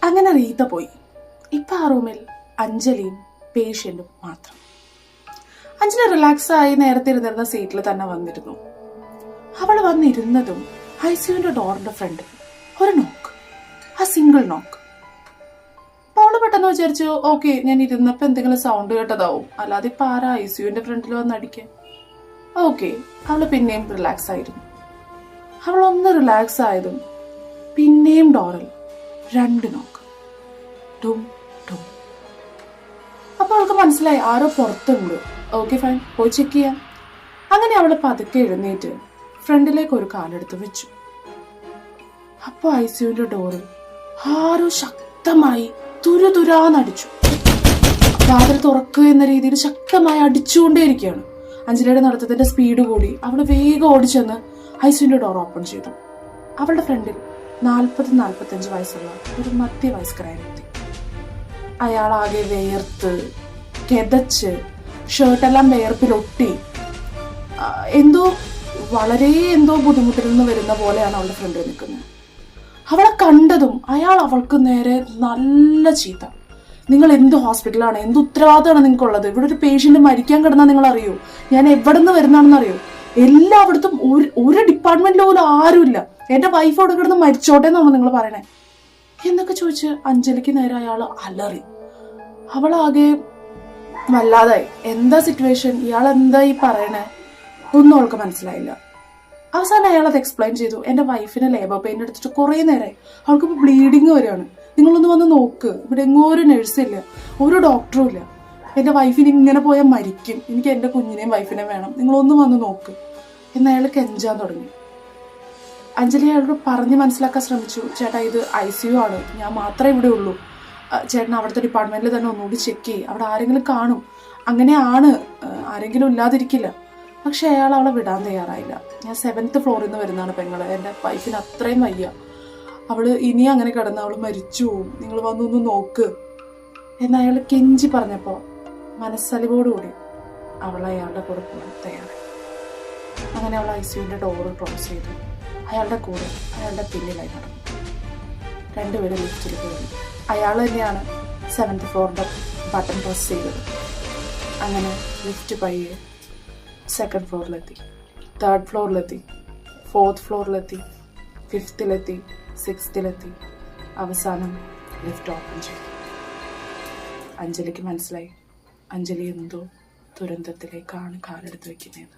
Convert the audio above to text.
അങ്ങനെ റീത്ത പോയി. ഇപ്പം ആ റൂമിൽ അഞ്ജലിയും പേഷ്യൻറ്റും മാത്രം. അഞ്ജലി റിലാക്സ് ആയി നേരത്തെ ഇരുന്നിരുന്ന സീറ്റിൽ തന്നെ വന്നിരുന്നു. അവൾ വന്നിരുന്നതും ഐസിയുവിന്റെ ഡോറിന്റെ ഫ്രണ്ടിൽ ഒരു നോക്ക്, ആ സിംഗിൾ നോക്ക്. അപ്പോൾ അവള് പെട്ടെന്ന് വിചാരിച്ചു, ഓക്കെ ഞാൻ ഇരുന്നപ്പോൾ എന്തെങ്കിലും സൗണ്ട് കേട്ടതാവും, അല്ലാതെ ഇപ്പം ആരാ ഐസിയുവിന്റെ ഫ്രണ്ടിൽ വന്ന് അടിക്കാൻ. ഓക്കെ, അവള് പിന്നെയും റിലാക്സ് ആയിരുന്നു. അവളൊന്ന് റിലാക്സ് ആയതും പിന്നെയും ഡോറിൽ 2 നോക്ക്, ഡും ഡും. അപ്പോൾ അവൾക്ക് മനസ്സിലായി ആരോ പുറത്തുണ്ട്. ഓക്കെ ഫൈൻ, പോയി ചെക്ക് ചെയ്യാം. അങ്ങനെ അവൾ പതുക്കെ എഴുന്നേറ്റ് ഫ്രണ്ടിലേക്ക് ഒരു കാലെടുത്ത് വെച്ചു. അപ്പോൾ ഐസിയുവിന്റെ ഡോറിൽ ആരോ ശക്തമായി തുരുതുരാന്നടിച്ചു. വാതിൽ തുറക്കുക എന്ന രീതിയിൽ ശക്തമായി അടിച്ചുകൊണ്ടേയിരിക്കുകയാണ്. അഞ്ജലിയുടെ നടത്തത്തിന്റെ സ്പീഡ് കൂടി അവൾ വേഗം ഓടിച്ചെന്ന് ഐസിയുവിന്റെ ഡോർ ഓപ്പൺ ചെയ്തു. അവളുടെ ഫ്രണ്ടിൽ 40-45 വയസ്സുള്ള ഒരു മധ്യവയസ്കരായ വ്യക്തി. അയാൾ ആകെ വേർത്ത് കിതച്ച് ഷർട്ടെല്ലാം വേർപ്പിലൊട്ടി എന്തോ ബുദ്ധിമുട്ടിൽ നിന്ന് വരുന്ന പോലെയാണ് അവളുടെ ഫ്രണ്ടിൽ നിൽക്കുന്നത്. അവളെ കണ്ടതും അയാൾ അവൾക്ക് നേരെ നല്ല ചീത്ത. നിങ്ങൾ എന്ത് ഹോസ്പിറ്റലാണ്, എന്ത് ഉത്തരവാദിത്തമാണ് നിങ്ങൾക്കുള്ളത്? ഇവിടെ ഒരു പേഷ്യന്റ് മരിക്കാൻ കിടന്നാൽ നിങ്ങൾ അറിയോ? ഞാൻ എവിടെ നിന്ന് വരുന്നതാണെന്ന് അറിയോ? എല്ലായിടത്തും ഒരു ഡിപ്പാർട്ട്മെന്റിൽ പോലും ആരുമില്ല. എന്റെ വൈഫ് അവിടെ കിടന്ന് മരിച്ചോട്ടെ എന്നാണ് നിങ്ങൾ പറയണേ എന്നൊക്കെ ചോദിച്ച് അഞ്ജലിക്ക് നേരെ അയാൾ അലറി. അവളാകെ വല്ലാതായി. എന്താ സിറ്റുവേഷൻ, ഇയാൾ എന്താ ഈ പറയണേ ഒന്നും അവൾക്ക് മനസ്സിലായില്ല. അവസാനം അയാൾ അത് എക്സ്പ്ലെയിൻ ചെയ്തു. എന്റെ വൈഫിന് ലേബർ പെയിൻ എടുത്തിട്ട് കുറെ നേരമായി, അവൾക്കിപ്പോൾ ബ്ലീഡിങ് വരികയാണ്. നിങ്ങളൊന്ന് വന്ന് നോക്ക്, ഇവിടെ എങ്ങോ ഒരു നഴ്സില്ല, ഒരു ഡോക്ടറും ഇല്ല. എന്റെ വൈഫിന് ഇങ്ങനെ പോയാൽ മരിക്കും, എനിക്ക് എന്റെ കുഞ്ഞിനെയും വൈഫിനെയും വേണം, നിങ്ങളൊന്ന് വന്ന് നോക്ക് എന്ന് അയാൾ കെഞ്ചാൻ തുടങ്ങി. അഞ്ജലി അയാളോട് പറഞ്ഞ് മനസ്സിലാക്കാൻ ശ്രമിച്ചു. ചേട്ടാ, ഇത് ICU ആണ്, ഞാൻ മാത്രമേ ഇവിടെ ഉള്ളൂ. ചേട്ടൻ അവിടുത്തെ ഡിപ്പാർട്ട്മെന്റിൽ തന്നെ ഒന്നുകൂടി ചെക്ക് ചെയ്യും, അവിടെ ആരെങ്കിലും കാണും, അങ്ങനെയാണ്, ആരെങ്കിലും ഇല്ലാതിരിക്കില്ല. പക്ഷെ അയാൾ അവളെ വിടാൻ തയ്യാറായില്ല. ഞാൻ 7th ഫ്ലോറിൽ നിന്ന് വരുന്നതാണ് പെങ്ങള്, എൻ്റെ വൈഫിന് അത്രയും വയ്യ, അവള് ഇനി അങ്ങനെ കിടന്ന് അവള് മരിച്ചു പോവും, നിങ്ങൾ വന്നൊന്ന് നോക്ക് എന്ന് അയാൾ കെഞ്ചി പറഞ്ഞപ്പോൾ മനസ്സലിവോടുകൂടി അവൾ അയാളുടെ കൂടെ പോകാൻ തയ്യാറായി. അങ്ങനെ അവൾ ICUവിന്റെ ഡോറ് ക്ലോസ് ചെയ്തു. അയാളുടെ കൂടെ അയാളുടെ പിന്നിലായി നടന്നു. 2 പേര് ലിഫ്റ്റിൽ കയറി. അയാൾ തന്നെയാണ് 7th ഫ്ലോറിന്റെ ബട്ടൺ പ്രസ് ചെയ്തത്. അങ്ങനെ ലിഫ്റ്റ് പയ്യെ 2nd ഫ്ലോറിലെത്തി, 3rd ഫ്ലോറിലെത്തി, 4th ഫ്ലോറിലെത്തി, 5th-ലെത്തി, 6th-ലെത്തി. അവസാനം ലിഫ്റ്റ് ഓപ്പൺ ചെയ്തു. അഞ്ജലിക്ക് മനസ്സിലായി, അഞ്ജലി എന്തോ ദുരന്തത്തിലേക്കാണ് കാലെടുത്ത് വെക്കുന്നത്.